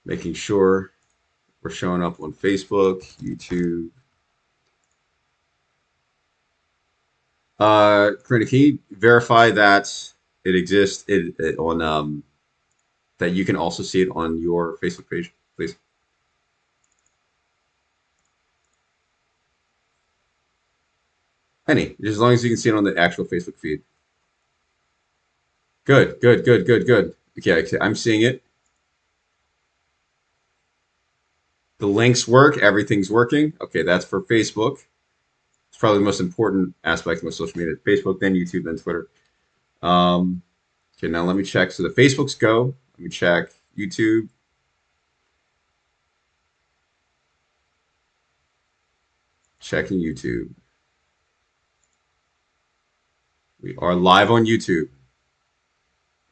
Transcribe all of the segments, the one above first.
Making sure we're showing up on Facebook, YouTube. Karina, can you verify that it exists on that you can also see it on your Facebook page, please? Any, as long as you can see it on the actual Facebook feed. Good, good, good, good, good. Okay, I'm seeing it. The links work. Everything's working. Okay, that's for Facebook. It's probably the most important aspect of social media. Facebook, then YouTube, then Twitter. Okay, now let me check. So the Facebook's go. Let me check YouTube. Checking YouTube. We are live on YouTube.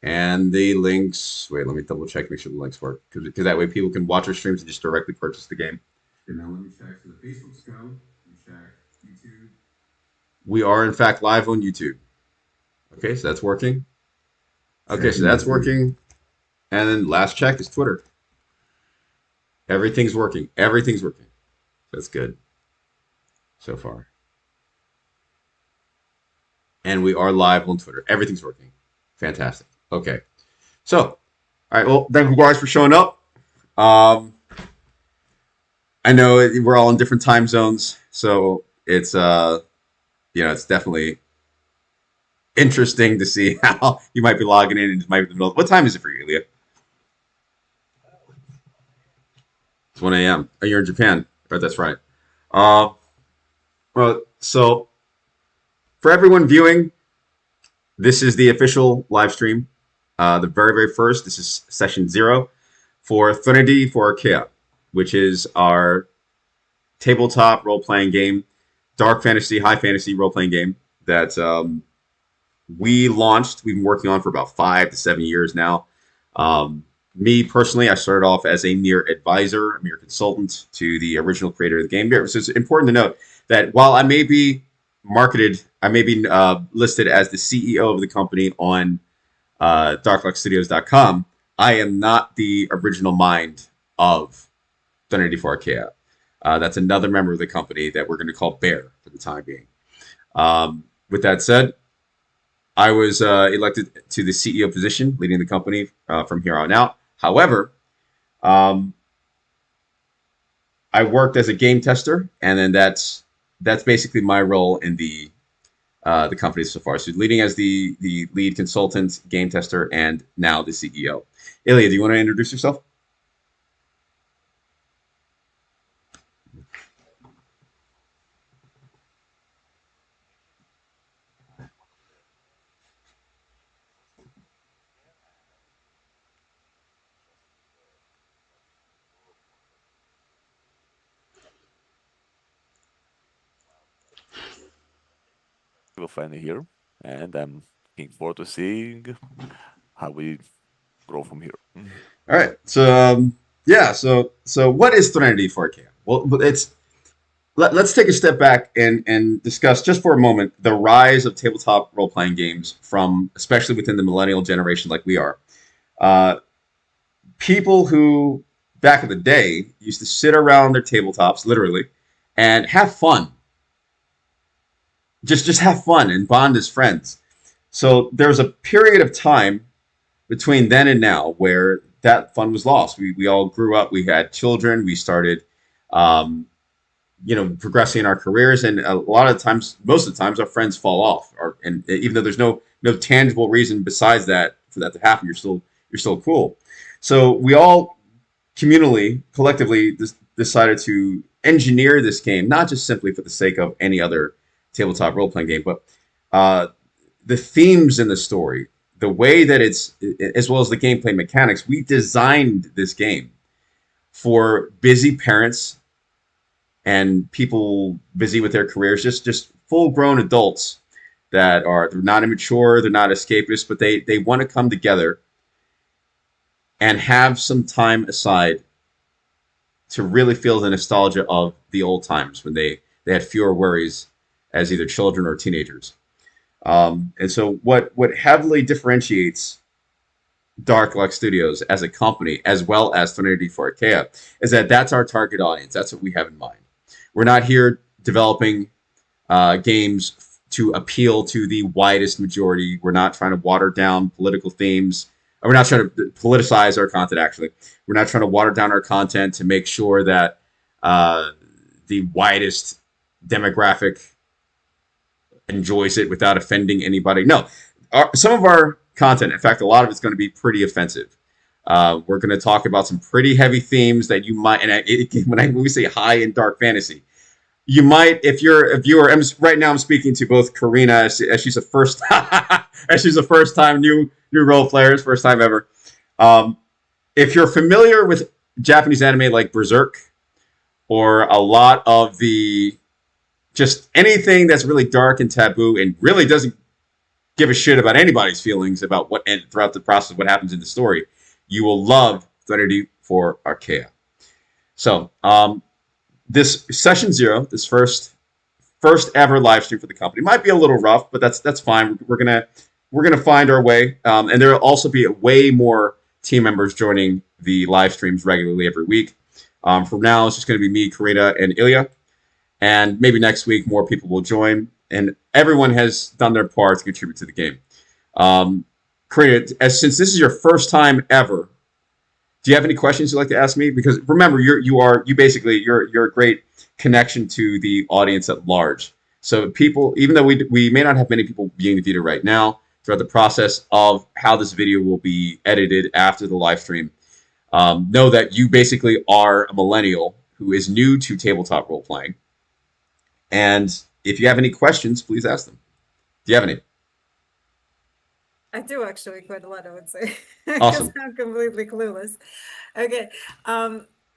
And the links, wait, let me double check, make sure the links work. Because that way people can watch our streams and just directly purchase the game. Okay, now let me check. So the Facebook's go. Let me check YouTube. We are, in fact, live on YouTube. Okay, so that's working. Okay, so that's working. And then last check is Twitter. Everything's working. Everything's working. That's good so far. And we are live on Twitter. Everything's working. Fantastic. Okay. So, all right. Well, thank you guys for showing up. I know we're all in different time zones, so it's it's definitely interesting to see how you might be logging in and it might be the middle. What time is it for you, Ilya? It's 1 a.m. Oh, you're in Japan. Right, that's right. Well, so for everyone viewing, this is the official live stream. The very, very first. This is session 0 for Threnody for Archaea, which is our tabletop role-playing game, dark fantasy, high fantasy role-playing game that we launched. We've been working on for about 5 to 7 years now. Me personally, I started off as a mere advisor, a mere consultant to the original creator of the game. So it's important to note that while I may be listed as the CEO of the company on darkluckstudios.com, I am not the original mind of Threnody for Archaea. That's another member of the company that we're going to call Bear for the time being. With that said, I was elected to the CEO position, leading the company from here on out. However, I worked as a game tester, and then that's basically my role in the company so far. So leading as the lead consultant, game tester, and now the CEO. Ilya, do you want to introduce yourself? Will find it here, and I'm looking forward to seeing how we grow from here. All right. So so what is Threnody for Archaea? Well, let's take a step back and discuss just for a moment the rise of tabletop role playing games from especially within the millennial generation like we are. Uh, People who back in the day used to sit around their tabletops literally and have fun, just have fun and bond as friends. So there was a period of time between then and now where that fun was lost. We all grew up, we had children, we started um, progressing in our careers, and a lot of times, most of the times, our friends fall off. And even though there's no tangible reason besides that for that to happen, you're still cool. So we all communally, collectively, decided to engineer this game, not just simply for the sake of any other tabletop role playing game, but uh, the themes in the story, the way that it's, as well as the gameplay mechanics. We designed this game for busy parents and people busy with their careers, just full grown adults that they're not immature, they're not escapists, but they want to come together and have some time aside to really feel the nostalgia of the old times when they had fewer worries as either children or teenagers. And so what heavily differentiates Dark Luck Studios as a company, as well as Threnody for Archaea, is that that's our target audience. That's what we have in mind. We're not here developing games to appeal to the widest majority. We're not trying to water down political themes. We're not trying to politicize our content, actually. We're not trying to water down our content to make sure that the widest demographic enjoys it without offending anybody. No, some of our content, in fact, a lot of it's going to be pretty offensive. We're going to talk about some pretty heavy themes that you might, and when we say high and dark fantasy, you might, if you're a viewer. Right now, I'm speaking to both Karina, as she's a first, as she's a first time new role players, first time ever. If you're familiar with Japanese anime like Berserk, or a lot of the just anything that's really dark and taboo and really doesn't give a shit about anybody's feelings about what, and throughout the process what happens in the story, you will love Threnody for Archaea. So this session 0, this first ever live stream for the company, might be a little rough, but that's fine. We're gonna find our way, and there will also be way more team members joining the live streams regularly every week. For now, it's just going to be me, Karina, and Ilya. And maybe next week, more people will join. And everyone has done their part to contribute to the game. Karina, since this is your first time ever, do you have any questions you'd like to ask me? Because remember, you're a great connection to the audience at large. So people, even though we may not have many people viewing the video right now, throughout the process of how this video will be edited after the live stream, know that you basically are a millennial who is new to tabletop role playing. And if you have any questions, please ask them. Do you have any? I do actually, quite a lot, I would say. Awesome. Because I'm completely clueless. Okay.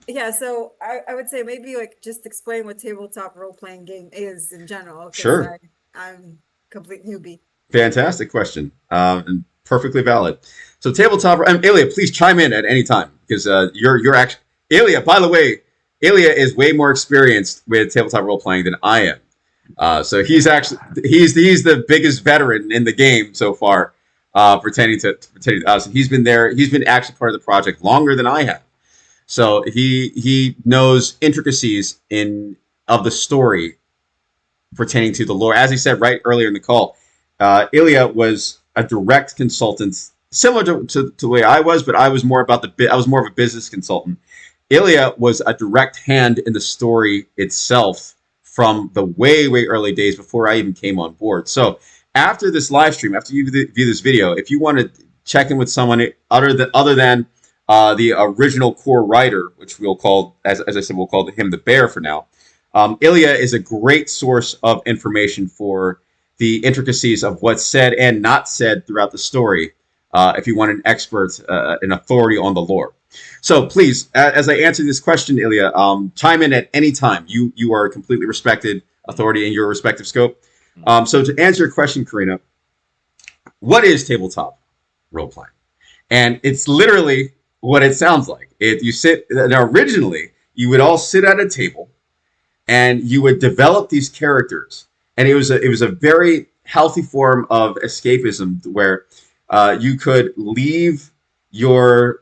Yeah, so I would say maybe like just explain what tabletop role-playing game is in general. Sure. I'm complete newbie. Fantastic question. And perfectly valid. So tabletop, Ilya, please chime in at any time, because you're actually, Ilya, by the way, Ilya is way more experienced with tabletop role playing than I am. So he's the biggest veteran in the game so far, pertaining to us. He's been there. He's been actually part of the project longer than I have. So he knows intricacies of the story pertaining to the lore. As he said right earlier in the call, Ilya was a direct consultant, similar to the way I was, but I was more of a business consultant. Ilya was a direct hand in the story itself from the way early days before I even came on board. So after this live stream, after you view this video, if you want to check in with someone other than the original core writer, which we'll call, as I said, we'll call him the Bear for now, Ilya is a great source of information for the intricacies of what's said and not said throughout the story, if you want an expert, an authority on the lore. So please, as I answer this question, Ilya, chime in at any time. You are a completely respected authority in your respective scope. So to answer your question, Karina, what is tabletop role-playing? And it's literally what it sounds like. Originally, you would all sit at a table, and you would develop these characters. And it was a very healthy form of escapism where you could leave your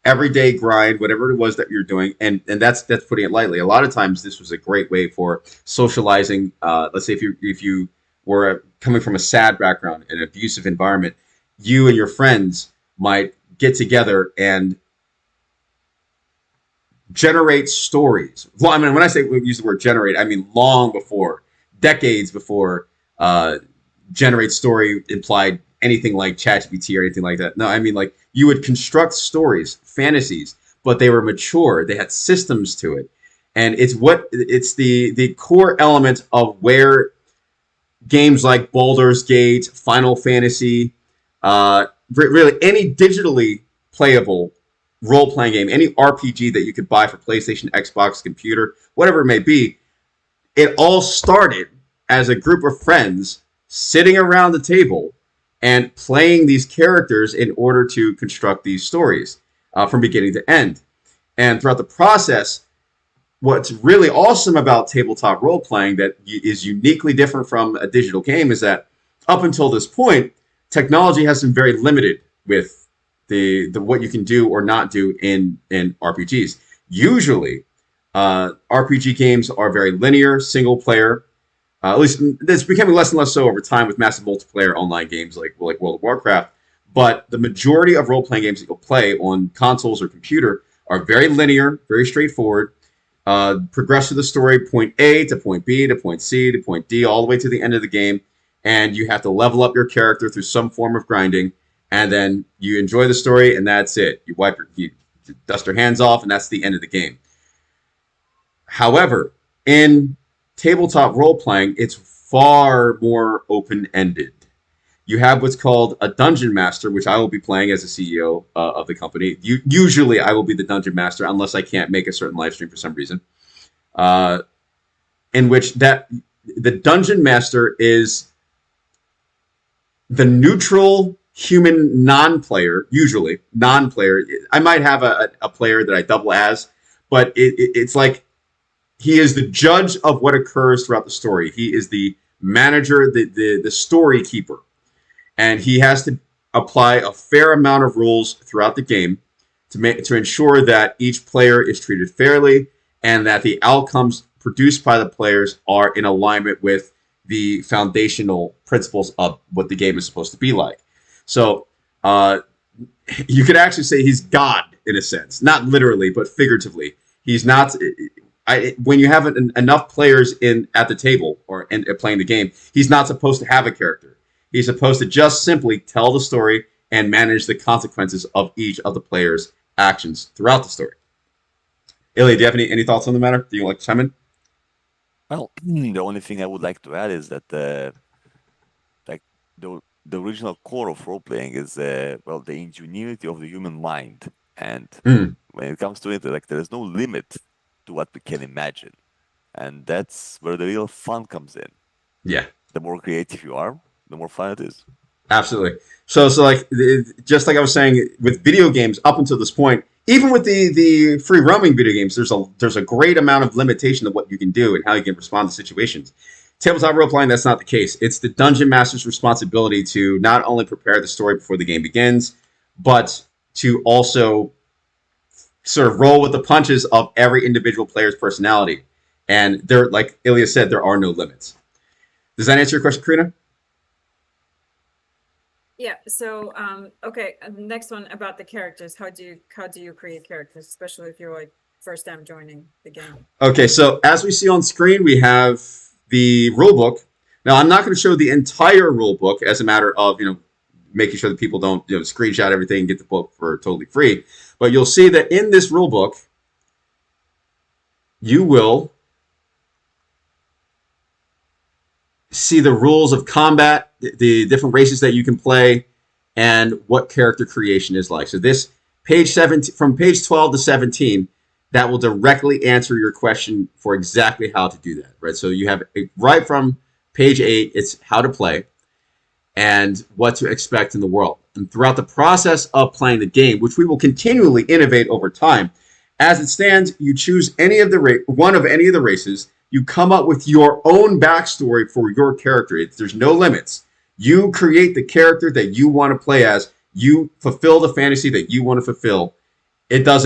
everyday grind, whatever it was that you're doing, and that's putting it lightly. A lot of times, this was a great way for socializing. Let's say if you were coming from a sad background, an abusive environment, you and your friends might get together and generate stories. Well, I mean, when I say we use the word generate, I mean long before, decades before generate story implied anything like ChatGPT or anything like that. No, I mean, like, you would construct stories, fantasies, but they were mature. They had systems to it. And it's the core element of where games like Baldur's Gate, Final Fantasy, really any digitally playable role-playing game, any RPG that you could buy for PlayStation, Xbox, computer, whatever it may be, it all started as a group of friends sitting around the table and playing these characters in order to construct these stories from beginning to end. And throughout the process, what's really awesome about tabletop role-playing that is uniquely different from a digital game is that up until this point, technology has been very limited with the what you can do or not do in RPGs. Usually, RPG games are very linear, single player. At least it's becoming less and less so over time with massive multiplayer online games like World of Warcraft. But the majority of role-playing games that you'll play on consoles or computer are very linear, very straightforward. Progress through the story, point A to point B to point C to point D, all the way to the end of the game. And you have to level up your character through some form of grinding. And then you enjoy the story, and that's it. You dust your hands off, and that's the end of the game. However, in tabletop role-playing, it's far more open-ended. You have what's called a dungeon master, which I will be playing as the CEO of the company. Usually, I will be the dungeon master unless I can't make a certain live stream for some reason. In which the dungeon master is the neutral human non-player, usually non-player. I might have a player that I double as, but it's like he is the judge of what occurs throughout the story. He is the manager, the story keeper. And he has to apply a fair amount of rules throughout the game to ensure that each player is treated fairly and that the outcomes produced by the players are in alignment with the foundational principles of what the game is supposed to be like. So you could actually say he's God in a sense, not literally, but figuratively. He's not. When you have enough players at the table or playing the game, he's not supposed to have a character. He's supposed to just simply tell the story and manage the consequences of each of the players' actions throughout the story. Ilya, do you have any thoughts on the matter? Do you like to chime in? Well, the only thing I would like to add is that the original core of role playing is the ingenuity of the human mind, and when it comes to it, like there is no limit to what we can imagine, and that's where the real fun comes in. Yeah, the more creative you are, the more fun it is. Absolutely. So like just like I was saying with video games up until this point, even with the free roaming video games, there's a great amount of limitation of what you can do and how you can respond to situations. Tabletop role-playing, that's not the case. It's the dungeon master's responsibility to not only prepare the story before the game begins, but to also sort of roll with the punches of every individual player's personality. And there, like Ilya said, there are no limits. Does that answer your question, Karina? Yeah. So, okay. Next one about the characters. How do you create characters, especially if you're like first time joining the game? Okay. So as we see on screen, we have the rulebook. Now, I'm not going to show the entire rulebook as a matter of making sure that people don't screenshot everything and get the book for totally free. But you'll see that in this rulebook, you will see the rules of combat, the different races that you can play, and what character creation is like. So this page 17, from page 12 to 17, that will directly answer your question for exactly how to do that, right? So you have right from page 8, it's how to play and what to expect in the world. And throughout the process of playing the game, which we will continually innovate over time, as it stands, you choose one of any of the races. You come up with your own backstory for your character. There's no limits. You create the character that you want to play as. You fulfill the fantasy that you want to fulfill. There's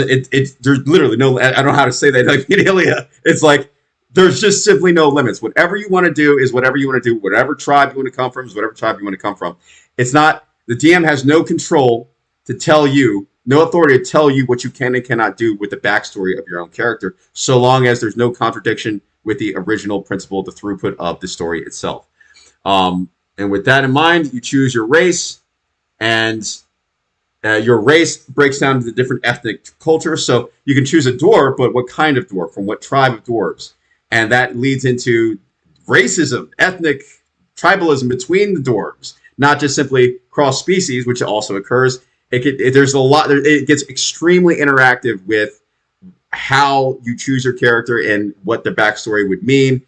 literally no, I don't know how to say that. Like in Ilya, it's like, there's just simply no limits. Whatever you want to do is whatever you want to do. Whatever tribe you want to come from is whatever tribe you want to come from. It's not, the DM has no control to tell you, no authority to tell you what you can and cannot do with the backstory of your own character, so long as there's no contradiction with the original principle, the throughput of the story itself. And with that in mind, you choose your race, and your race breaks down to the different ethnic cultures. So you can choose a dwarf, but what kind of dwarf, from what tribe of dwarves? And that leads into racism, ethnic tribalism between the dwarves, not just simply cross species, which also occurs. There's a lot. It gets extremely interactive with how you choose your character and what the backstory would mean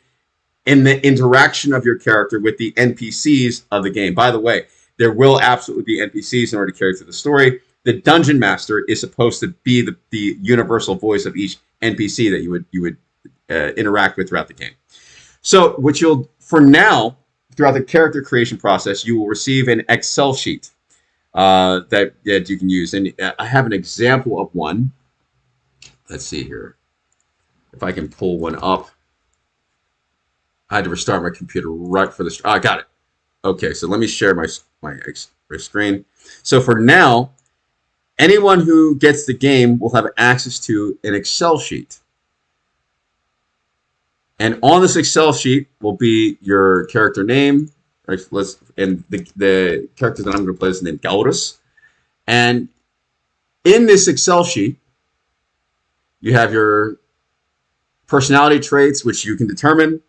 in the interaction of your character with the NPCs of the game. By the way, there will absolutely be NPCs in order to carry through the story. The dungeon master is supposed to be the universal voice of each NPC that you would interact with throughout the game. So what you'll, for now, throughout the character creation process, you will receive an Excel sheet. that you can use. And I have an example of one. Let's see here. If I can pull one up. I had to restart my computer right for this. I got it. Okay, so let me share my screen. So for now, anyone who gets the game will have access to an Excel sheet. And on this Excel sheet will be your character name. Right, and the character that I'm going to play is named Galrus. And in this Excel sheet, you have your personality traits, which you can determine.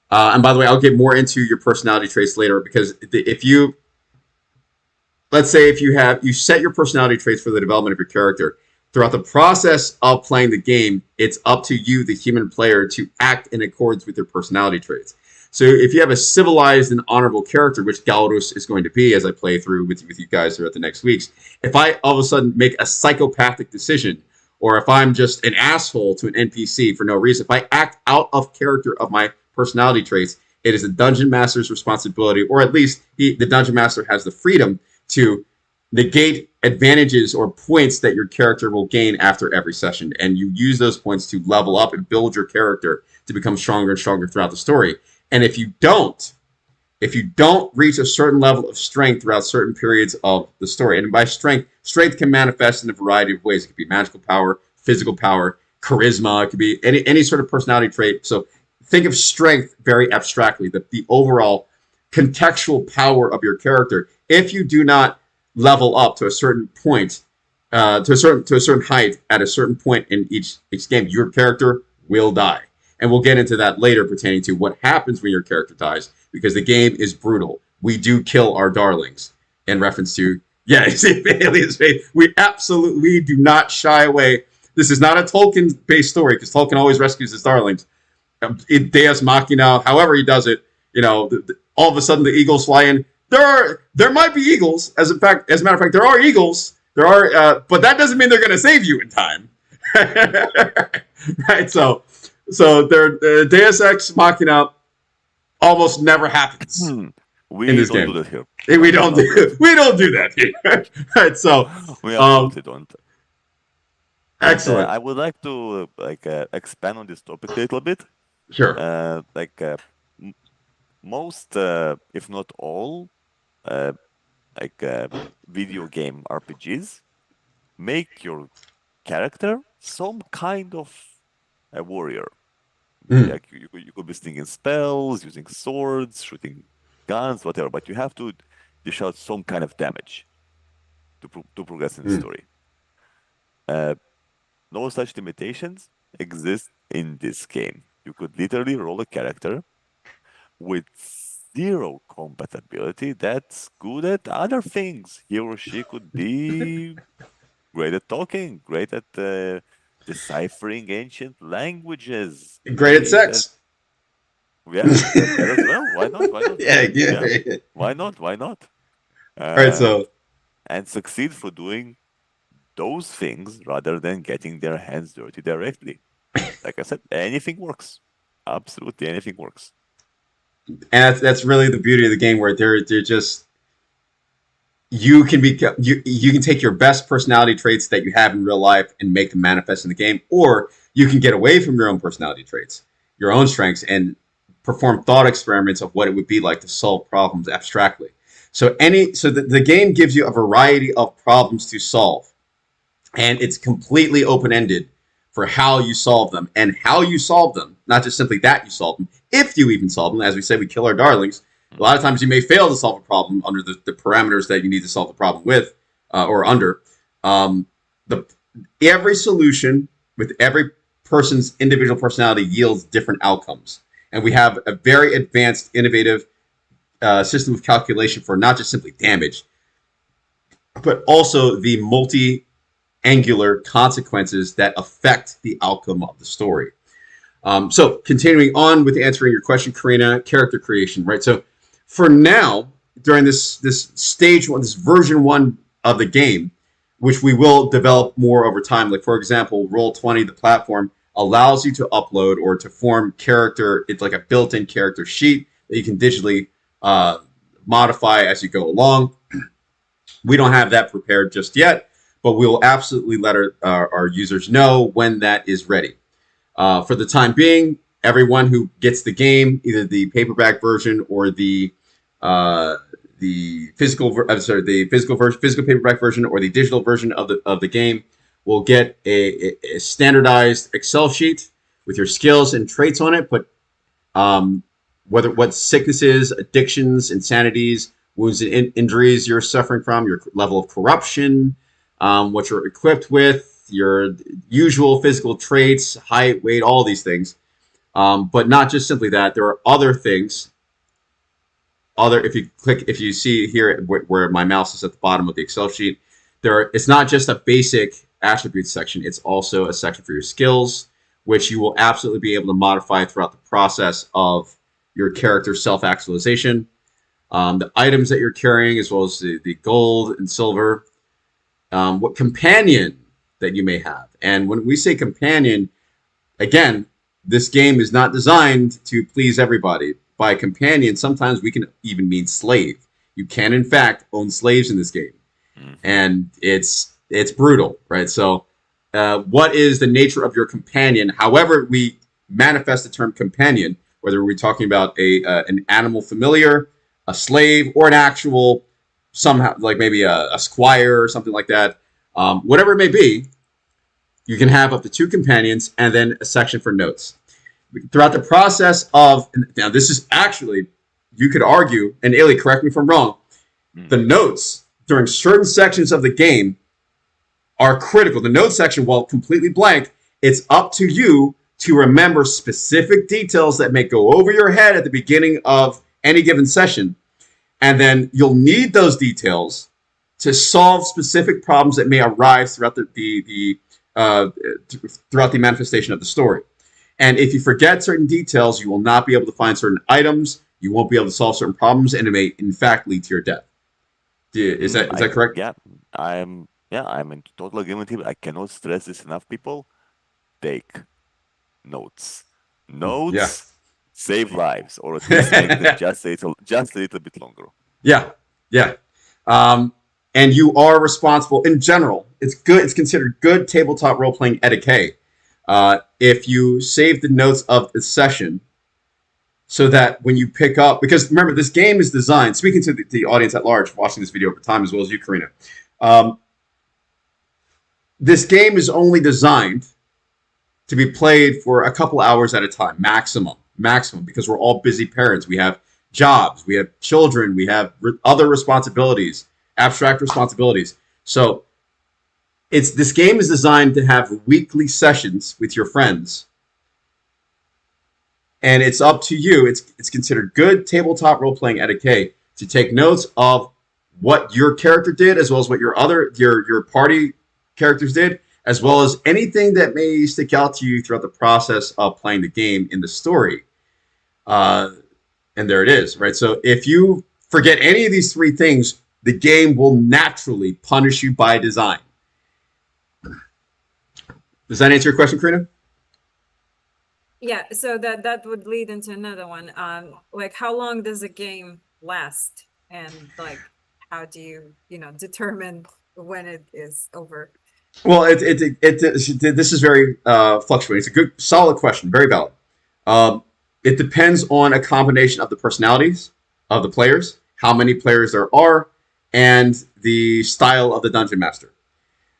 And by the way, I'll get more into your personality traits later, because if you, let's say if you set your personality traits for the development of your character, throughout the process of playing the game, it's up to you, the human player, to act in accordance with your personality traits. So if you have a civilized and honorable character, which Galrus is going to be as I play through with you guys throughout the next weeks, if I all of a sudden make a psychopathic decision, or if I'm just an asshole to an NPC for no reason, if I act out of character of my personality traits, it is the dungeon master's responsibility, or at least the dungeon master has the freedom to negate advantages or points that your character will gain after every session. And you use those points to level up and build your character to become stronger and stronger throughout the story. And if you don't reach a certain level of strength throughout certain periods of the story, and by strength can manifest in a variety of ways. It could be magical power, physical power, charisma. It could be any sort of personality trait. So think of strength very abstractly, the overall contextual power of your character. If you do not level up to a certain point, to a certain height at a certain point in each game, your character will die. And we'll get into that later pertaining to what happens when your character dies, because the game is brutal. We do kill our darlings. In reference to, aliens. We do not shy away. This is not a Tolkien-based story, because Tolkien always rescues his darlings. Deus Machina, however he does it, all of a sudden the eagles fly in. There might be eagles, as a matter of fact, there are eagles. There are, but that doesn't mean they're going to save you in time, right? So Deus Ex Machina almost never happens in this game. Do that here. We don't do that here, right? So we absolutely don't. Excellent. I would like to expand on this topic a little bit. Sure. Most, if not all, video game RPGs make your character some kind of a warrior. Like you could be slinging spells, using swords, shooting guns, whatever, but you have to dish out some kind of damage to progress in the story. No such limitations exist in this game. You could literally roll a character with 0 compatibility that's good at other things. He or she could be great at talking, great at deciphering ancient languages, great at sex. That as well. Why not? Yeah. Why not? Right. And succeed for doing those things rather than getting their hands dirty directly. Like I said, anything works. Absolutely anything works. And that's really the beauty of the game, where they're just, you can take your best personality traits that you have in real life and make them manifest in the game, or you can get away from your own personality traits, your own strengths, and perform thought experiments of what it would be like to solve problems abstractly. So the game gives you a variety of problems to solve, and it's completely open-ended for how you solve them, and how you solve them, not just simply that you solve them, if you even solve them. As we said, we kill our darlings. A lot of times you may fail to solve a problem under the parameters that you need to solve the problem with, or under. Every solution with every person's individual personality yields different outcomes. And we have a very advanced, innovative system of calculation for not just simply damage, but also the multi-angular consequences that affect the outcome of the story. So continuing on with answering your question, Karina, character creation, right? So for now, during this stage one, this version 1 of the game, which we will develop more over time, like for example, Roll20, the platform, allows you to upload or to form character. It's like a built-in character sheet that you can digitally modify as you go along. We don't have that prepared just yet, but we'll absolutely let our users know when that is ready. For the time being, everyone who gets the game, either the paperback version or the physical paperback version or the digital version of the game, will get a standardized Excel sheet with your skills and traits on it. But what sicknesses, addictions, insanities, wounds and injuries you're suffering from, your level of corruption, what you're equipped with, your usual physical traits, height, weight, all these things. But not just simply that. There are other things. If you see here where my mouse is at the bottom of the Excel sheet, it's not just a basic attributes section. It's also a section for your skills, which you will absolutely be able to modify throughout the process of your character's self-actualization. The items that you're carrying, as well as the gold and silver, what companion that you may have. And when we say companion, again, this game is not designed to please everybody. By companion, sometimes we can even mean slave. You can, in fact, own slaves in this game. And it's brutal, right? So what is the nature of your companion? However we manifest the term companion, whether we're talking about an animal familiar, a slave, or an actual, somehow, like maybe a squire or something like that, whatever it may be, you can have up to 2 companions and then a section for notes. Throughout the process of, now this is actually, you could argue, and Ailey, correct me if I'm wrong, the notes during certain sections of the game are critical. The notes section, while completely blank, it's up to you to remember specific details that may go over your head at the beginning of any given session. And then you'll need those details to solve specific problems that may arise throughout throughout the manifestation of the story. And if you forget certain details, you will not be able to find certain items, you won't be able to solve certain problems, and it may, in fact, lead to your death. Is that correct? Yeah, I'm in total agreement here. I cannot stress this enough, people. Take notes. Notes save lives, or at least make them just a little bit longer. Yeah. And you are responsible, in general, it's considered good tabletop role-playing etiquette if you save the notes of the session so that when you pick up, because remember, this game is designed, speaking to the audience at large, watching this video over time, as well as you, Karina, this game is only designed to be played for a couple hours at a time, maximum, because we're all busy parents. We have jobs, we have children, we have other responsibilities, abstract responsibilities. So this game is designed to have weekly sessions with your friends. And it's up to you. It's considered good tabletop role-playing etiquette to take notes of what your character did, as well as what your party characters did, as well as anything that may stick out to you throughout the process of playing the game in the story. And there it is, right? So if you forget any of these 3 things, the game will naturally punish you by design. Does that answer your question, Karina? Yeah, so that would lead into another one. Like, how long does a game last? And like, how do you determine when it is over? Well, this is very fluctuating. It's a good, solid question, very valid. It depends on a combination of the personalities of the players, how many players there are, and the style of the dungeon master.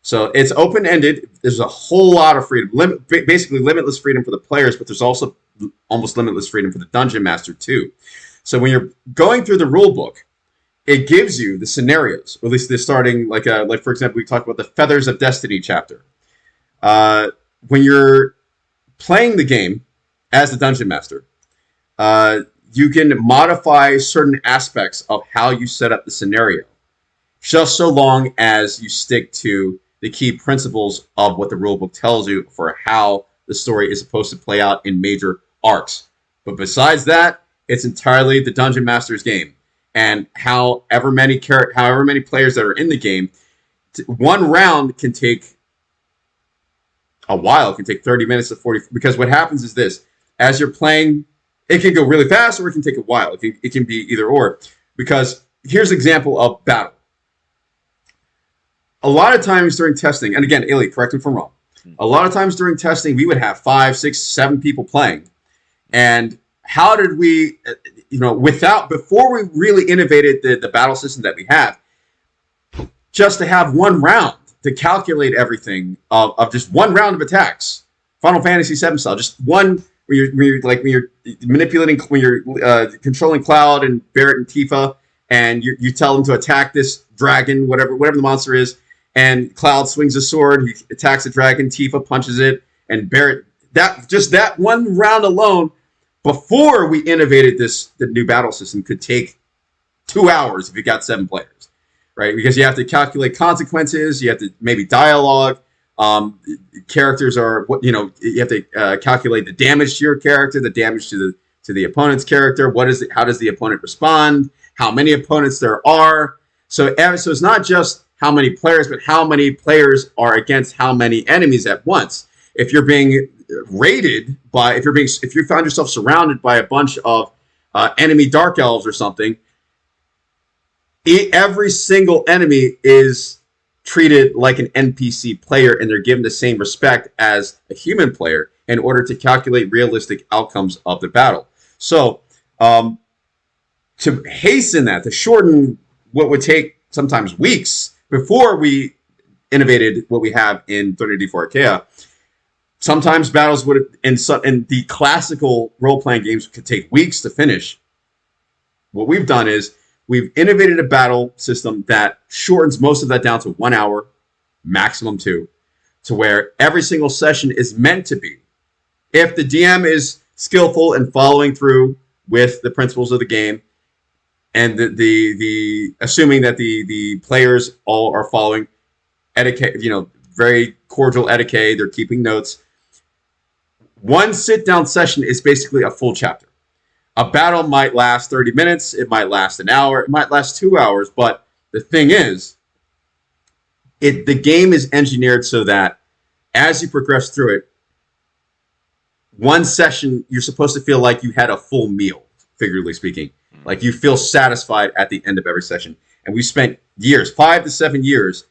So it's open-ended. There's a whole lot of freedom, basically limitless freedom for the players, but there's also almost limitless freedom for the dungeon master too. So when you're going through the rule book, it gives you the scenarios, or at least they're starting, like for example, we talked about the Feathers of Destiny chapter. When you're playing the game as the dungeon master, you can modify certain aspects of how you set up the scenario, just so long as you stick to the key principles of what the rulebook tells you for how the story is supposed to play out in major arcs. But besides that, it's entirely the dungeon master's game. And however many players that are in the game, one round can take a while. It can take 30 minutes to 40. Because what happens is this: as you're playing, it can go really fast, or it can take a while. It can be either or. Because here's an example of battle. a lot of times during testing, and again, Ilya, correct me if I'm wrong. A lot of times during testing, we would have 5, 6, 7 people playing. And how did we, before we really innovated the battle system that we have, just to have one round to calculate everything of just one round of attacks, Final Fantasy VII style, just one when you're manipulating, when you're controlling Cloud and Barrett and Tifa, and you tell them to attack this dragon, whatever the monster is, and Cloud swings a sword, he attacks the dragon, Tifa punches it, and Barrett, that one round alone, before we innovated the new battle system, could take 2 hours if you got 7 players, right? Because you have to calculate consequences, you have to maybe dialogue, characters are, you have to calculate the damage to your character, the damage to the opponent's character, how does the opponent respond, how many opponents there are. So it's not just how many players, but how many players are against how many enemies at once. If you're being raided by, if you found yourself surrounded by a bunch of enemy dark elves or something, every single enemy is treated like an NPC player, and they're given the same respect as a human player in order to calculate realistic outcomes of the battle. So, to hasten that, to shorten what would take sometimes weeks before we innovated what we have in Threnody for Archaea, sometimes battles would, in the classical role-playing games, could take weeks to finish. What we've done is we've innovated a battle system that shortens most of that down to 1 hour, maximum 2, to where every single session is meant to be. If the DM is skillful and following through with the principles of the game, and the assuming that the players all are following etiquette, very cordial etiquette, they're keeping notes. One sit-down session is basically a full chapter. A battle might last 30 minutes, it might last an hour, it might last 2 hours, but the thing is, the game is engineered so that as you progress through it, one session, you're supposed to feel like you had a full meal, figuratively speaking. Like you feel satisfied at the end of every session. And we spent years, 5 to 7 years,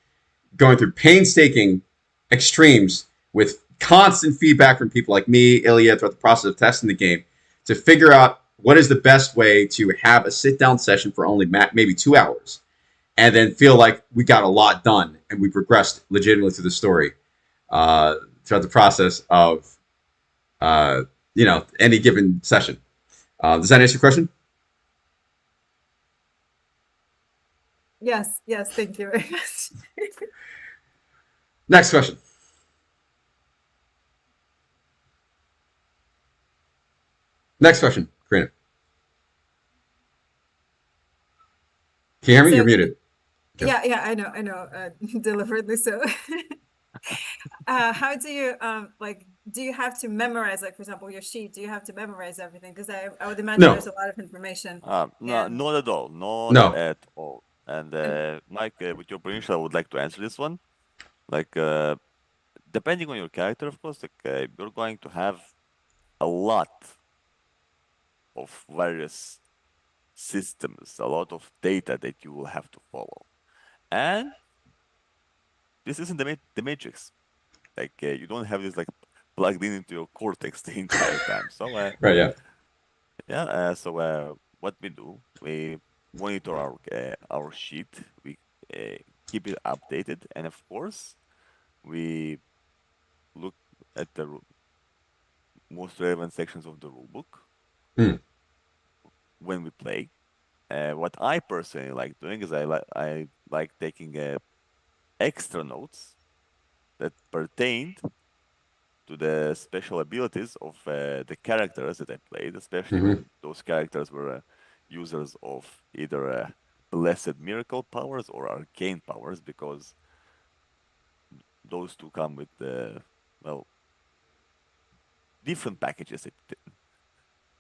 going through painstaking extremes with constant feedback from people like me, Ilya, throughout the process of testing the game, to figure out what is the best way to have a sit-down session for only maybe 2 hours, and then feel like we got a lot done and we progressed legitimately through the story throughout the process of any given session. Does that answer your question? Yes, thank you very much. Next question. Next question, Karina. Can you hear me? So, you're muted. Okay. Yeah, I know, deliberately so. How do you, do you have to memorize, for example, your sheet? Do you have to memorize everything? Because I would imagine there's a lot of information. No, not at all. No. At all. And Mike, with your permission, I would like to answer this one. Depending on your character, of course, you're going to have a lot of various systems, a lot of data that you will have to follow. And this isn't the matrix. You don't have this plugged into your cortex the entire time. So right, yeah. Yeah. So what we do, we monitor our sheet, we keep it updated, and of course, we look at the most relevant sections of the rulebook when we play. What I personally like doing is I like taking extra notes that pertained to the special abilities of the characters that I played, especially when those characters were users of either blessed miracle powers or arcane powers, because those two come with different packages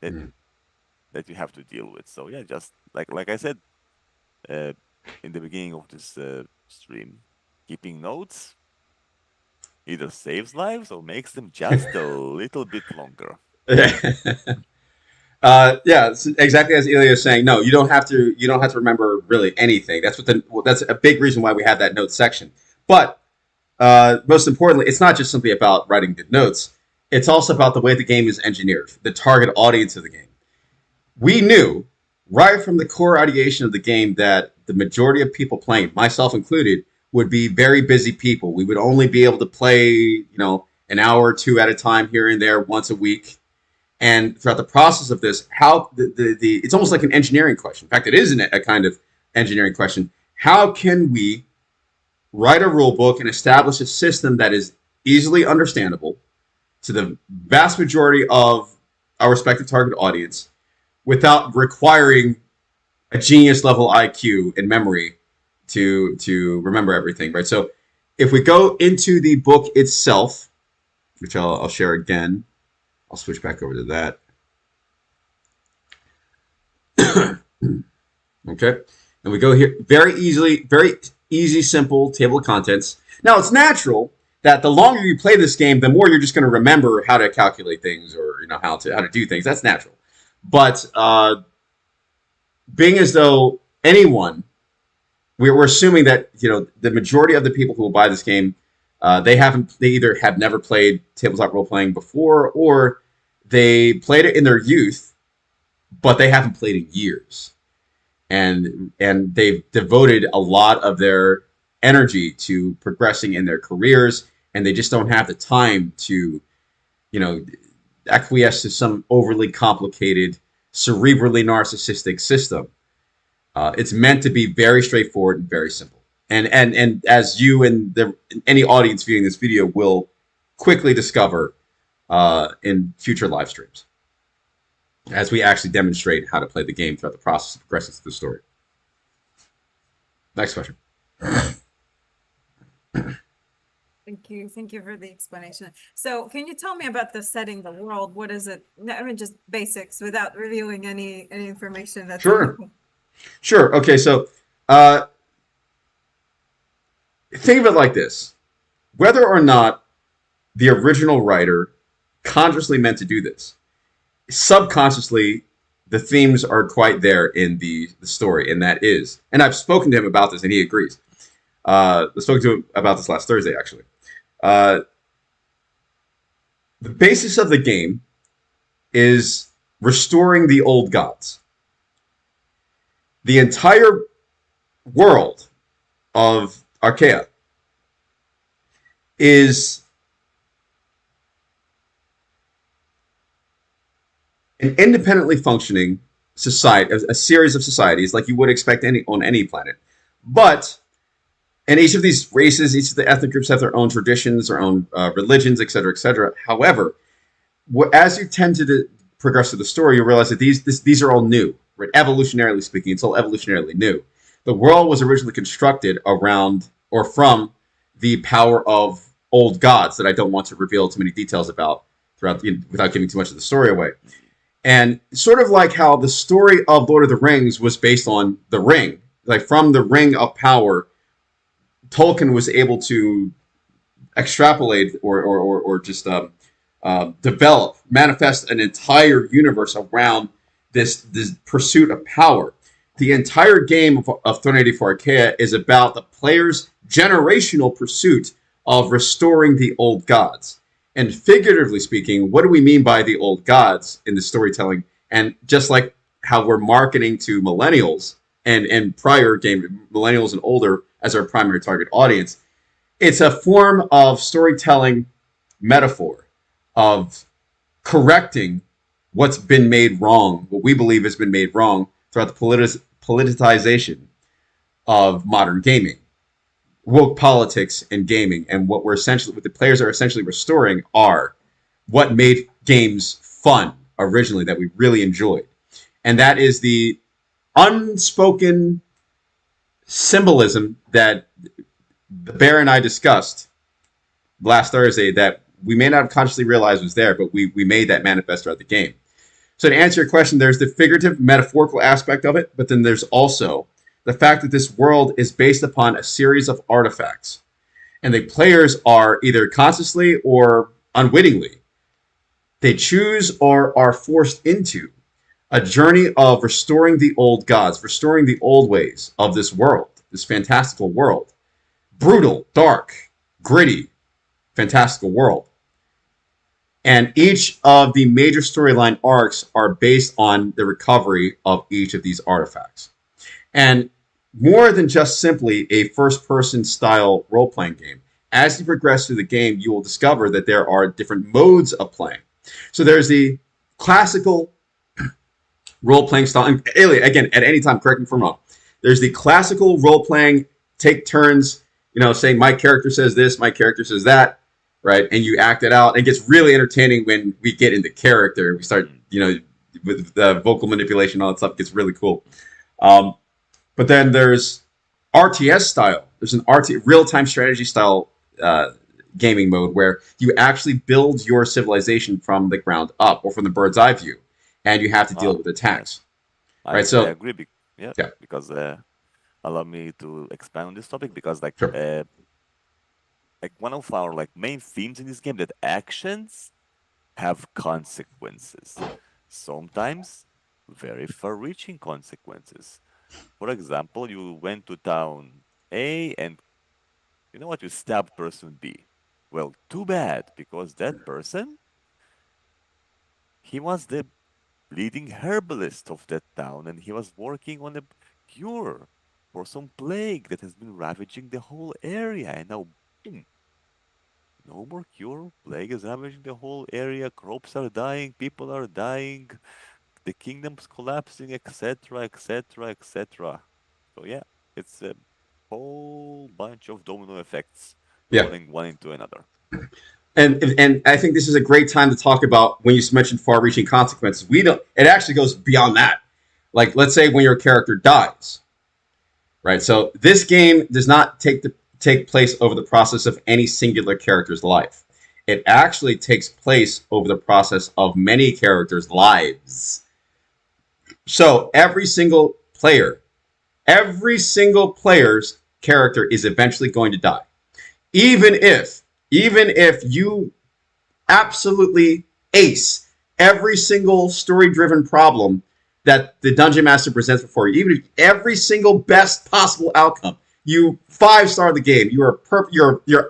that you have to deal with. So yeah, just like I said in the beginning of this stream, keeping notes either saves lives or makes them just a little bit longer. Yeah, it's exactly as Ilya is saying. No, you don't have to remember really anything. That's a big reason why we have that notes section. But most importantly, it's not just simply about writing good notes. It's also about the way the game is engineered, the target audience of the game. We knew right from the core ideation of the game that the majority of people playing, myself included, would be very busy people. We would only be able to play, an hour or two at a time here and there once a week. And throughout the process of this, how it's almost like an engineering question. In fact, it is a kind of engineering question. How can we write a rule book and establish a system that is easily understandable to the vast majority of our respective target audience without requiring a genius level IQ and memory to remember everything, right? So if we go into the book itself, which I'll share again, I'll switch back over to that. Okay, and we go here, very easy, simple table of contents. Now, it's natural that the longer you play this game, the more you're just going to remember how to calculate things or how to do things. That's natural. But being as though we're assuming that the majority of the people who will buy this game, they either have never played tabletop role playing before, or they played it in their youth, but they haven't played in years, and they've devoted a lot of their energy to progressing in their careers, and they just don't have the time to acquiesce to some overly complicated, cerebrally narcissistic system. It's meant to be very straightforward and very simple. And as you and any audience viewing this video will quickly discover in future live streams, as we actually demonstrate how to play the game throughout the process of progressing through the story. Next question. Thank you for the explanation. So can you tell me about the setting, the world? What is it? I mean, just basics without revealing any information. That's Sure. Okay, so think of it like this. Whether or not the original writer consciously meant to do this, subconsciously, the themes are quite there in the story, and that is, and I've spoken to him about this, and he agrees. I spoke to him about this last Thursday, actually. The basis of the game is restoring the old gods. The entire world of Archaea is an independently functioning society, a series of societies like you would expect on any planet. And each of these races, each of the ethnic groups have their own traditions, their own religions, etc., etc. However, as you tend to progress through the story, you realize that these are all new. Right? Evolutionarily speaking, it's all evolutionarily new. The world was originally constructed around or from the power of old gods that I don't want to reveal too many details about without giving too much of the story away. And sort of like how the story of Lord of the Rings was based on the ring, like from the ring of power, Tolkien was able to extrapolate or just develop, manifest an entire universe around this pursuit of power. The entire game of Threnody for Archaea is about the player's generational pursuit of restoring the old gods. And figuratively speaking, what do we mean by the old gods in the storytelling? And just like how we're marketing to millennials and prior game, millennials and older as our primary target audience, it's a form of storytelling metaphor of correcting what's been made wrong, what we believe has been made wrong throughout the politicization of modern gaming, woke politics and gaming. And what the players are essentially restoring are what made games fun originally that we really enjoyed. And that is the unspoken symbolism that the Bear and I discussed last Thursday that we may not have consciously realized was there, but we made that manifest throughout the game. So to answer your question, there's the figurative, metaphorical aspect of it, but then there's also the fact that this world is based upon a series of artifacts. And the players are either consciously or unwittingly, they choose or are forced into a journey of restoring the old gods, restoring the old ways of this world, this fantastical world brutal, dark, gritty, fantastical world. And each of the major storyline arcs are based on the recovery of each of these artifacts. And more than just simply a first-person style role-playing game, as you progress through the game, you will discover that there are different modes of playing. So there's the classical role-playing style. And again, at any time, correct me if I'm wrong. There's the classical role-playing, take turns, saying my character says this, my character says that, right? And you act it out. It gets really entertaining when we get into character. We start, with the vocal manipulation, all that stuff gets really cool. But then there's RTS style. There's an real-time strategy style gaming mode where you actually build your civilization from the ground up or from the bird's eye view, and you have to deal with attacks. Yes. Right? So I agree. Because allow me to expand on this topic because sure. One of our main themes in this game that actions have consequences. Sometimes very far-reaching consequences. For example, you went to town A and you know what? You stabbed person B. Well, too bad, because that person, he was the leading herbalist of that town, and he was working on a cure for some plague that has been ravaging the whole area. And now, boom, no more cure. Plague is ravaging the whole area. Crops are dying. People are dying. The kingdom's collapsing, etc., etc., etc. So yeah, it's a whole bunch of domino effects rolling one into another. And I think this is a great time to talk about when you mentioned far-reaching consequences. It actually goes beyond that. Like, let's say when your character dies, right? So this game does not take place over the process of any singular character's life. It actually takes place over the process of many characters' lives. So every single player's character is eventually going to die. Even if you absolutely ace every single story-driven problem that the Dungeon Master presents before you, even if every single best possible outcome, you 5-star the game, you're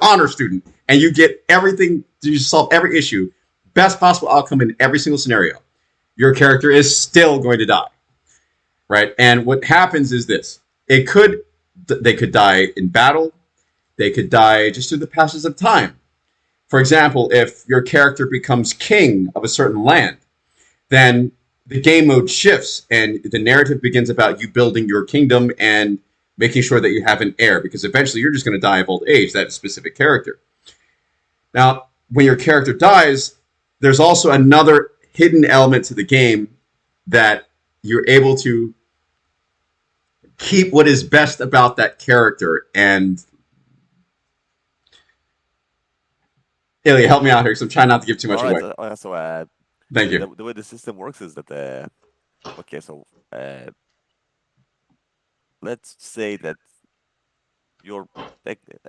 honor student, and you get everything, you solve every issue, best possible outcome in every single scenario, your character is still going to die, right? And what happens is this: they could die in battle. They could die just through the passage of time. For example, if your character becomes king of a certain land, then the game mode shifts and the narrative begins about you building your kingdom and making sure that you have an heir, because eventually you're just going to die of old age, that specific character. Now, when your character dies, there's also another hidden element to the game that you're able to keep what is best about that character. And Ilya, help me out here because I'm trying not to give too much away. Thank you. The way the system works is that, okay, so let's say that your,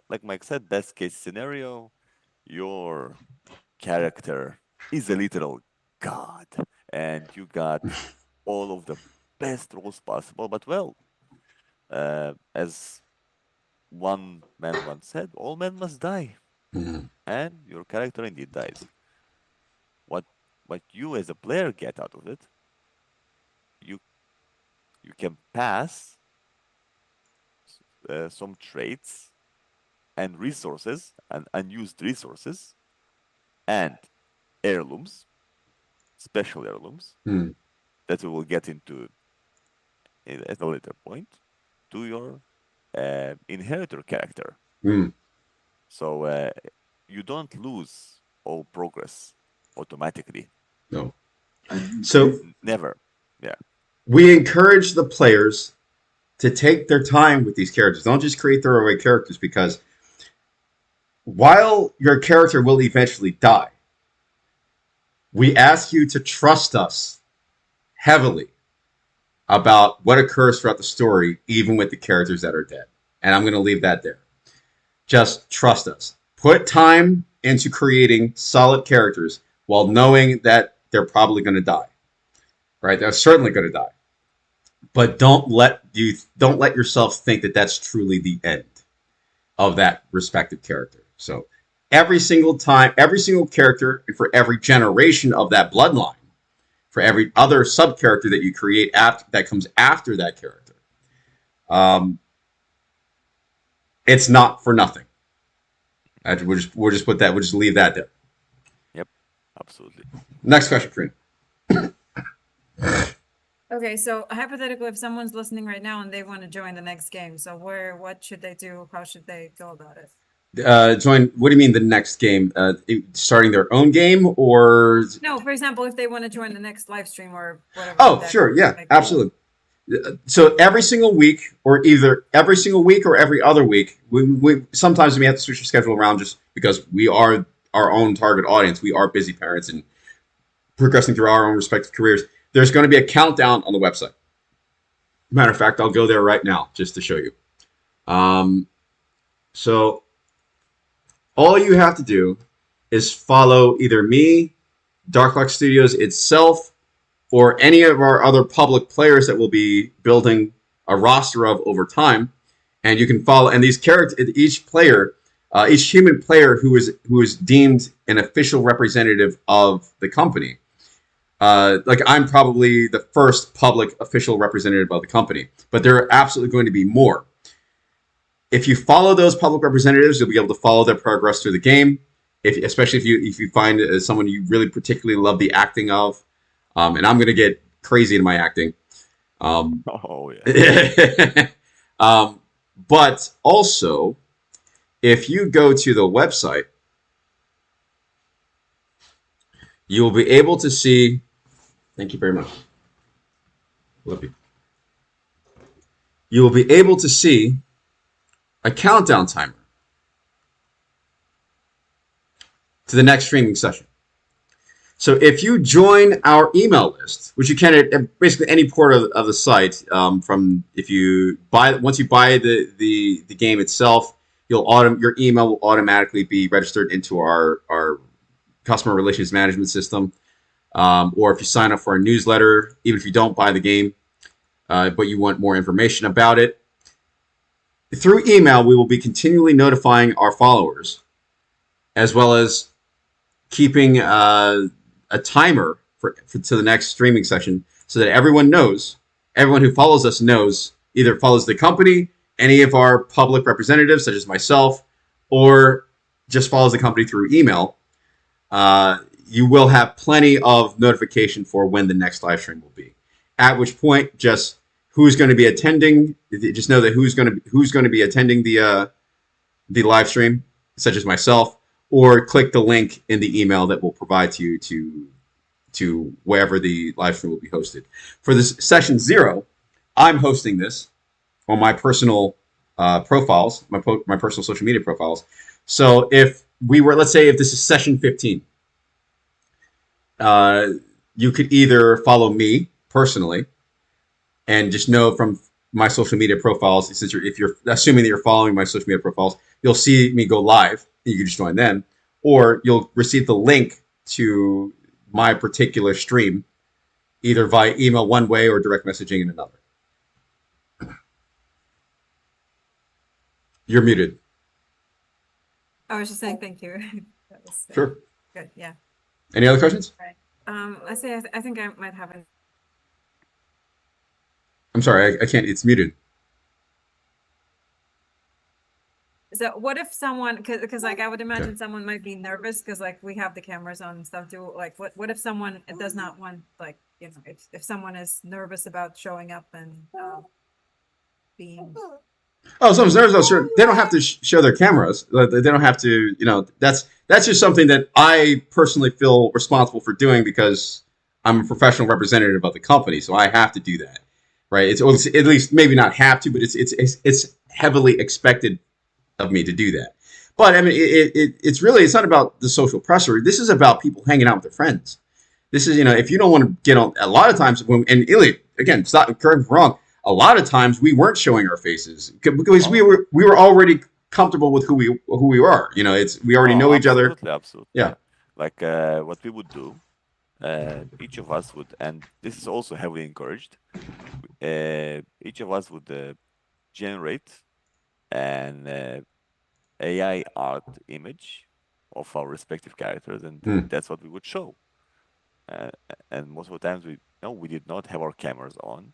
like Mike said, best case scenario, your character is a literal god, and you got all of the best roles possible. But well, as one man once said, all men must die. And your character indeed dies. What you as a player get out of it, you can pass some traits and resources and unused resources and heirlooms, special heirlooms that we will get into at a later point, to your inheritor character. So you don't lose all progress automatically. No. So never. Yeah. We encourage the players to take their time with these characters. Don't just create throwaway characters, because while your character will eventually die, we ask you to trust us heavily about what occurs throughout the story, even with the characters that are dead. And I'm going to leave that there. Just trust us. Put time into creating solid characters while knowing that they're probably going to die. Right? They're certainly going to die. But don't let yourself think that that's truly the end. of that respective character. So every single time, every single character, and for every generation of that bloodline, for every other sub character that you create that comes after that character, it's not for nothing. We'll just put that. We'll just leave that there. Yep, absolutely. Next question, Karina. Okay, so hypothetically, if someone's listening right now and they want to join the next game, so what should they do? How should they go about it? Join. What do you mean the next game? Starting their own game, or no? For example, if they want to join the next live stream or whatever. Oh, sure, yeah, absolutely. So every single week, or either every single week or every other week, we sometimes we have to switch the schedule around just because we are our own target audience. We are busy parents and progressing through our own respective careers. There's going to be a countdown on the website. Matter of fact, I'll go there right now just to show you. So all you have to do is follow either me, Darklock Studios itself, or any of our other public players that will be building a roster of over time. And you can follow, and these characters, each player, each human player who is deemed an official representative of the company. Like I'm probably the first public official representative of the company, but there are absolutely going to be more. If you follow those public representatives, you'll be able to follow their progress through the game. Especially if you find someone you really particularly love the acting of, and I'm going to get crazy in my acting. Oh yeah. But also, if you go to the website, you will be able to see. Thank you very much. Love you. You will be able to see a countdown timer to the next streaming session. So if you join our email list, which you can at basically any port of the site, once you buy the game itself, your email will automatically be registered into our customer relations management system. Or if you sign up for our newsletter, even if you don't buy the game, but you want more information about it, through email, we will be continually notifying our followers, as well as keeping a timer to the next streaming session, so that everyone who follows us knows, either follows the company, any of our public representatives, such as myself, or just follows the company through email. You will have plenty of notification for when the next live stream will be. At which point, just who's going to be attending. Just know that who's going to be attending the live stream, such as myself, or click the link in the email that will provide to you to wherever the live stream will be hosted. For this session 0, I'm hosting this on my personal profiles, my personal social media profiles. So let's say if this is session 15, you could either follow me personally and just know from my social media profiles, since if you're assuming that you're following my social media profiles, you'll see me go live. You can just join them, or you'll receive the link to my particular stream either via email one way or direct messaging in another. You're muted. I was just saying thank you. That was, Sure. Good. Yeah. Any other questions? Right. I think I might have an. I'm sorry, I can't. It's muted. So what if someone, because like I would imagine someone might be nervous because like we have the cameras on and stuff too. Like what if someone does not want, like, you know, if someone is nervous about showing up and being. Oh, someone's nervous. They don't have to show their cameras. They don't have to. You know, that's just something that I personally feel responsible for doing because I'm a professional representative of the company, so I have to do that, right? It's at least maybe not have to, but it's heavily expected of me to do that. But I mean, it's not about the social pressure. This is about people hanging out with their friends. This is, you know, if you don't want to get on, a lot of times and Ilya, again, stop, correct me if I'm wrong. A lot of times we weren't showing our faces because we were already comfortable with who we were. You know, we already know each other. Absolutely. Yeah. Like what we would do, each of us would, and this is also heavily encouraged. Each of us would generate and AI art image of our respective characters, and that's what we would show. And most of the times we did not have our cameras on,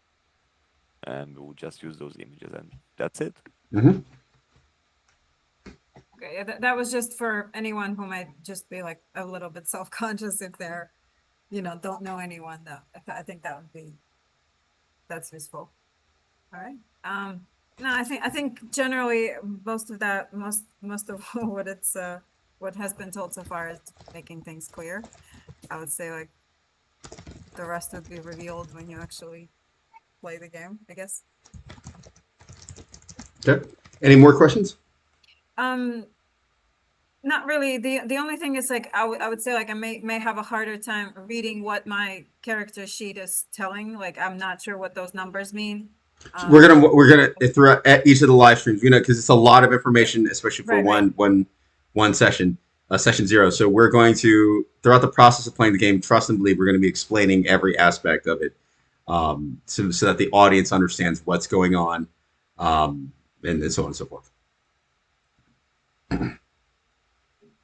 and we would just use those images, and that's it. Mm-hmm. Okay, yeah, that was just for anyone who might just be like a little bit self-conscious if they're, don't know anyone. That I think that's useful. All right. No, I think generally most of what has been told so far is making things clear. I would say like the rest would be revealed when you actually play the game, I guess. Okay. Any more questions? Not really. The only thing is like I would say like I may have a harder time reading what my character sheet is telling. Like I'm not sure what those numbers mean. We're gonna throughout at each of the live streams, because it's a lot of information, especially for one session, session 0. So we're going to, throughout the process of playing the game, trust and believe, we're going to be explaining every aspect of it, so that the audience understands what's going on, and so on and so forth.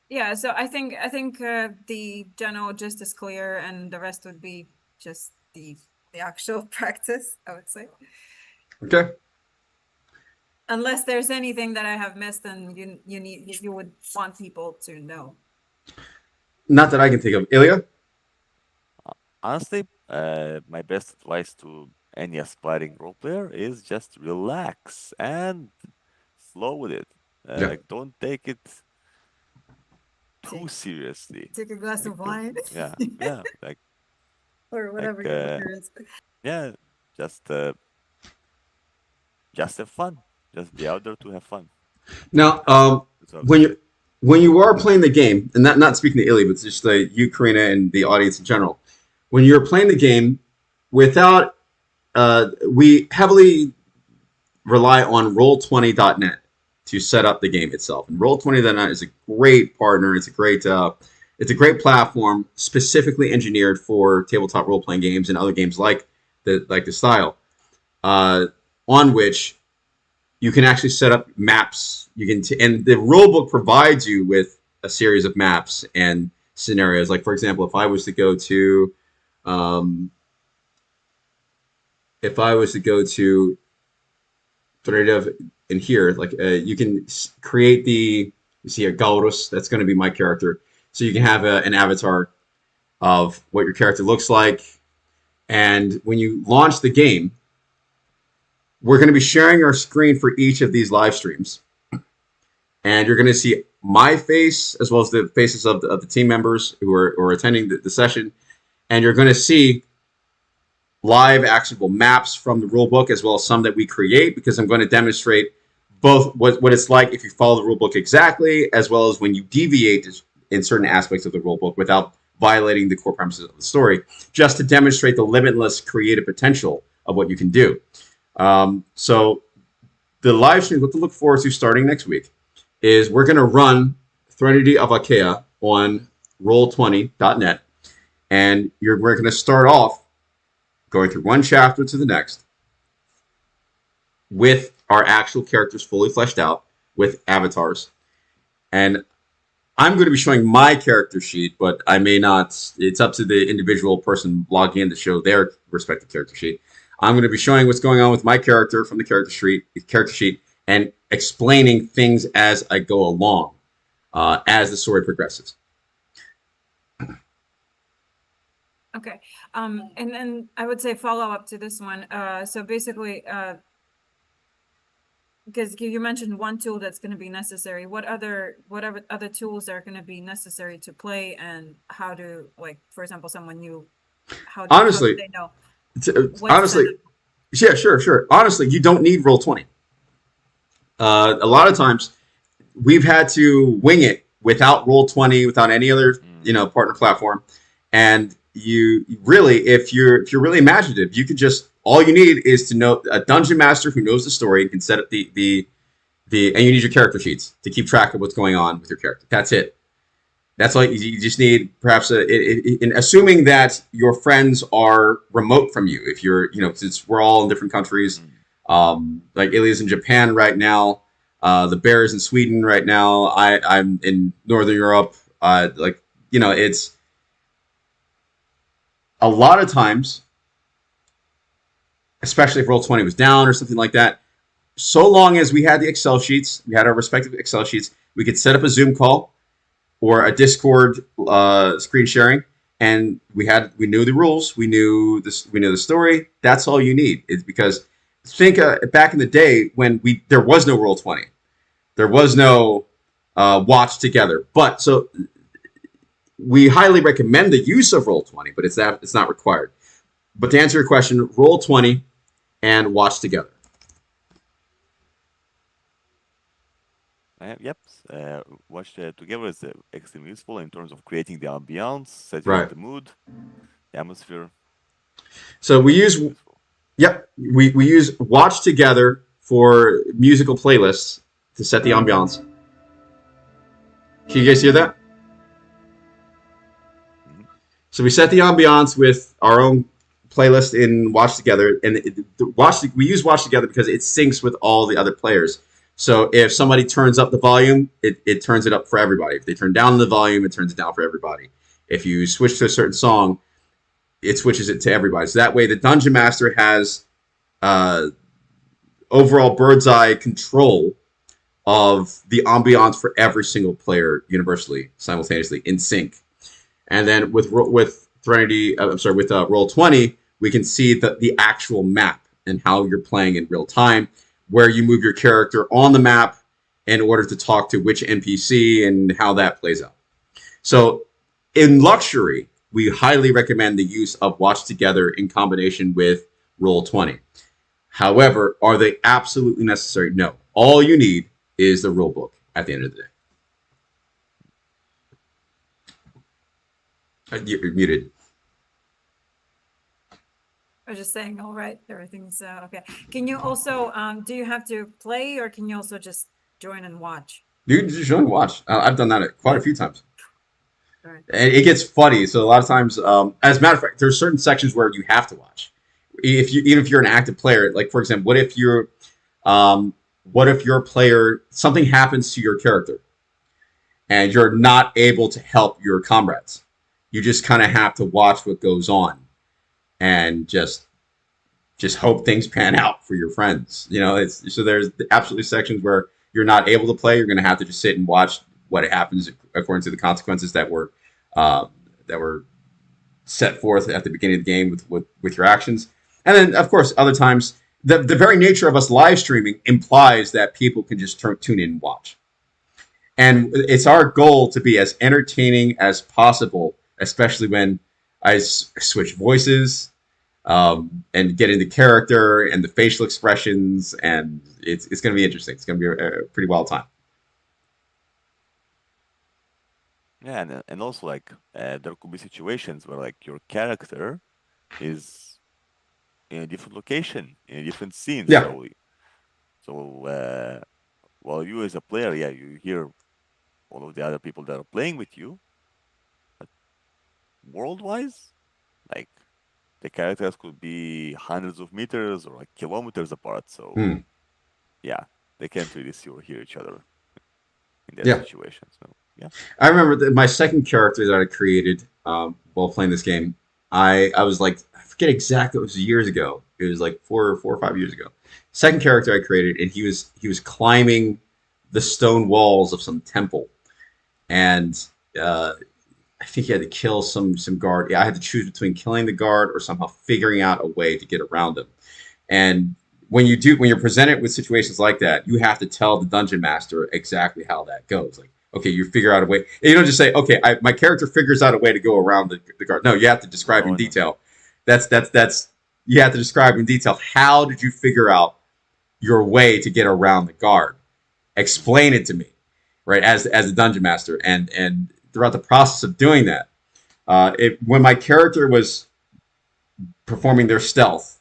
Yeah, so I think the general gist is clear, and the rest would be just the actual practice, I would say. Okay. Unless there's anything that I have missed and you would want people to know. Not that I can think of. Ilya? Honestly, my best advice to any aspiring role player is just relax and flow with it. Like, don't take it too seriously. Take a glass of wine. Yeah, like, or whatever your liquor is. Yeah, just have fun. Just be out there to have fun. Now, when you are playing the game, and not speaking to Ilya, but just you, Karina, and the audience in general, when you're playing the game, we heavily rely on Roll20.net to set up the game itself. And Roll20.net is a great partner. It's a great platform specifically engineered for tabletop role-playing games and other games like the style, on which you can actually set up maps. And the rulebook provides you with a series of maps and scenarios. Like, for example, if I was to go to Threnody in here, like you can create you see a Gaurus, that's going to be my character. So you can have an avatar of what your character looks like. And when you launch the game, we're going to be sharing our screen for each of these live streams. And you're going to see my face as well as the faces of the team members who are attending the session. And you're going to see live actionable maps from the rulebook as well as some that we create, because I'm going to demonstrate both what it's like if you follow the rulebook exactly, as well as when you deviate in certain aspects of the rulebook without violating the core premises of the story, just to demonstrate the limitless creative potential of what you can do. So the live stream, what to look forward to starting next week, is we're going to run Threnody of Archaea on Roll20.net, and we're going to start off going through one chapter to the next with our actual characters fully fleshed out with avatars. And I'm going to be showing my character sheet, but I may not. It's up to the individual person logging in to show their respective character sheet. I'm going to be showing what's going on with my character from the character sheet and explaining things as I go along, as the story progresses. Okay. And then I would say follow up to this one. So basically, because you mentioned one tool that's going to be necessary. Whatever other tools are going to be necessary to play, and how to, like, for example, someone new, how do they know? Honestly, yeah, sure. Honestly, you don't need Roll20. A lot of times, we've had to wing it without Roll20, without any other partner platform, and you really, if you're really imaginative, you could just, all you need is to know a dungeon master who knows the story and can set up and you need your character sheets to keep track of what's going on with your character. That's it. That's all you just need. Perhaps in assuming that your friends are remote from you. If you're, since we're all in different countries, like Ilya's in Japan right now, The bear is in Sweden right now. I'm in Northern Europe. Like, you know, it's a lot of times, especially if Roll20 was down or something like that, so long as we had the Excel sheets, we had our respective Excel sheets, we could set up a Zoom call or a Discord screen sharing, and we knew the rules, we knew the story. That's all you need. It's because think back in the day when there was no Roll20, there was no watch together. But so we highly recommend the use of Roll20, but it's not required. But to answer your question, Roll20 and watch together. Yep. Watch together is extremely useful in terms of creating the ambiance, setting Right. the mood, the atmosphere. So we use we use watch together for musical playlists to set the ambiance. Can you guys hear that? Mhm. So we set the ambiance with our own playlist in Watch Together, and we use Watch Together because it syncs with all the other players. So if somebody turns up the volume, it turns it up for everybody. If they turn down the volume, it turns it down for everybody. If you switch to a certain song, it switches it to everybody. So that way the Dungeon Master has overall bird's eye control of the ambiance for every single player universally, simultaneously, in sync. And then with Threnody, with Roll20, we can see the actual map and how you're playing in real time, where you move your character on the map in order to talk to which NPC and how that plays out. So in Luxury, we highly recommend the use of Watch Together in combination with Roll20. However, are they absolutely necessary? No. All you need is the rule book at the end of the day. You're muted. I was just saying, all right, everything's okay. Can you also, do you have to play, or can you also just join and watch? You can just join and watch. I've done that quite a few times. All right. And it gets funny. So a lot of times, as a matter of fact, there's certain sections where you have to watch. Even if you're an active player, like for example, what if your player, something happens to your character and you're not able to help your comrades? You just kind of have to watch what goes on and just hope things pan out for your friends. You know, so there's absolutely sections where you're not able to play. You're going to have to just sit and watch what happens according to the consequences that were set forth at the beginning of the game with your actions. And then, of course, other times, the very nature of us live streaming implies that people can just tune in and watch. And it's our goal to be as entertaining as possible, especially when I switch voices and get into character and the facial expressions. And it's going to be interesting. It's going to be a pretty wild time. Yeah, and also like there could be situations where like your character is in a different location, in a different scene. Yeah. So while you as a player, yeah, you hear all of the other people that are playing with you, but world-wise, like the characters could be hundreds of meters or like kilometers apart. So yeah, they can't really see or hear each other in that situation. So yeah. I remember my second character that I created while playing this game. I was like, I forget exactly, it was years ago. It was like four or 5 years ago. Second character I created, and he was climbing the stone walls of some temple, and I think he had to kill some guard. Yeah, I had to choose between killing the guard or somehow figuring out a way to get around him. And when you're presented with situations like that, you have to tell the dungeon master exactly how that goes. Like, okay, you figure out a way. You don't just say, okay, my character figures out a way to go around the guard. No, you have to describe in detail. That's you have to describe in detail. How did you figure out your way to get around the guard? Explain it to me, right? As a dungeon master, and throughout the process of doing that, when my character was performing their stealth,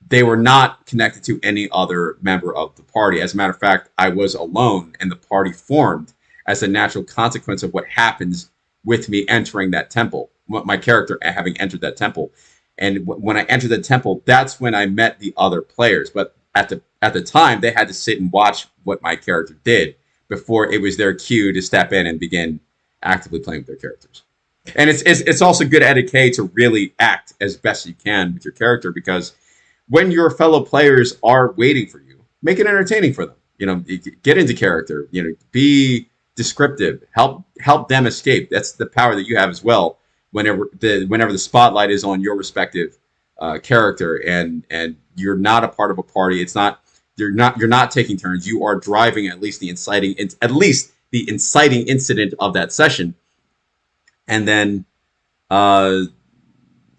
they were not connected to any other member of the party. As a matter of fact, I was alone, and the party formed as a natural consequence of what happens with me entering that temple, my character having entered that temple. And when I entered the temple, that's when I met the other players. But at the time, they had to sit and watch what my character did before it was their cue to step in and begin actively playing with their characters. And it's also good etiquette to really act as best you can with your character, because when your fellow players are waiting for you, make it entertaining for them. You know, get into character. You know, be descriptive. Help them escape. That's the power that you have as well. Whenever the spotlight is on your respective character, and you're not a part of a party, you're not taking turns. You are driving at least the inciting incident of that session, and then and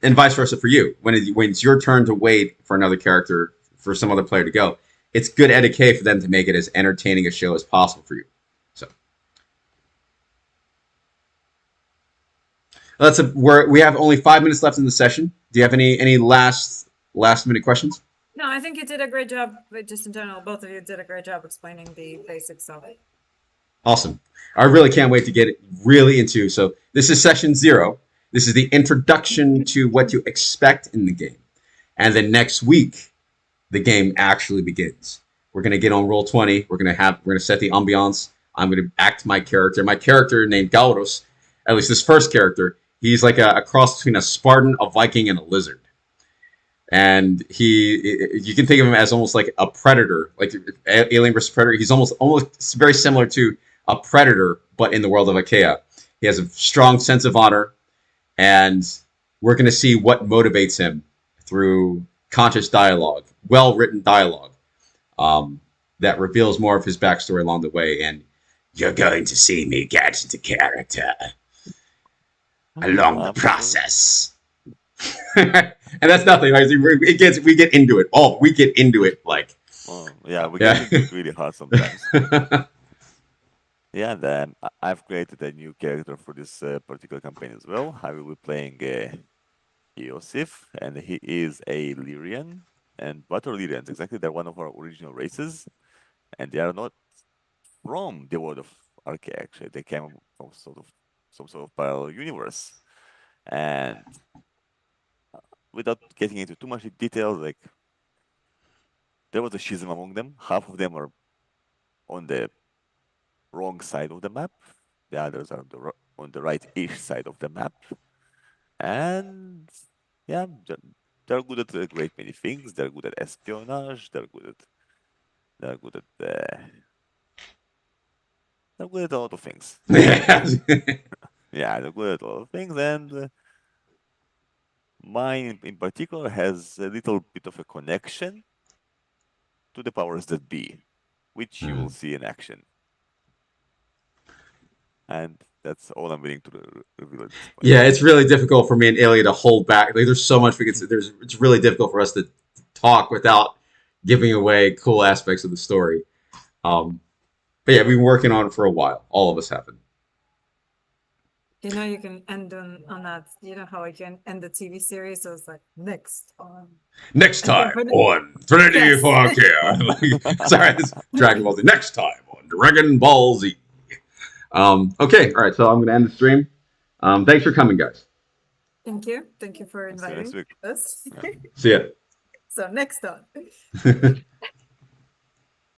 vice versa for you. When it's your turn to wait for another character, for some other player to go, it's good etiquette for them to make it as entertaining a show as possible for you. So we have only 5 minutes left in the session. Do you have any last minute questions? No, I think you did a great job. But just in general, both of you did a great job explaining the basics of it. Awesome. I really can't wait to get it really into. So this is session 0. This is the introduction to what to expect in the game. And then next week, the game actually begins. We're going to get on Roll20. We're going to set the ambiance. I'm going to act my character. My character named Gauros, at least this first character, he's like a cross between a Spartan, a Viking, and a lizard. And you can think of him as almost like a predator, like Alien vs. Predator. He's almost very similar to a predator, but in the world of Archaea. He has a strong sense of honor, and we're going to see what motivates him through conscious dialogue, well-written dialogue, that reveals more of his backstory along the way. And you're going to see me get into character along the process. And that's nothing, right? We get into it. Oh, we get into it like. Yeah, we get into it really hard sometimes. Yeah, then I've created a new character for this particular campaign as well. I will be playing Iosif, and he is a Lyrian. And what are Lyrians? Exactly, they're one of our original races, and they are not from the world of Archaea. Actually, they came from some sort of parallel universe. And without getting into too much detail, like there was a schism among them. Half of them are on the wrong side of the map. The others are on the right-ish side of the map. And yeah, they're good at a great many things. They're good at espionage. They're good at a lot of things. Yeah, they're good at a lot of things, and mine in particular has a little bit of a connection to the powers that be, which you will see in action. And that's all I'm willing to reveal at this point. Yeah, it's really difficult for me and Ilya to hold back. Like, there's so much we could say. It's really difficult for us to talk without giving away cool aspects of the story. But yeah, we've been working on it for a while. All of us have been. You know, you can end on that. You know how I can end the TV series? So it's like, next time on Threnody for Archaea. Sorry, this Dragon Ball Z. Next time on Dragon Ball Z. Okay, all right, so I'm going to end the stream. Thanks for coming, guys. Thank you. Thank you for inviting us. See ya. So next time.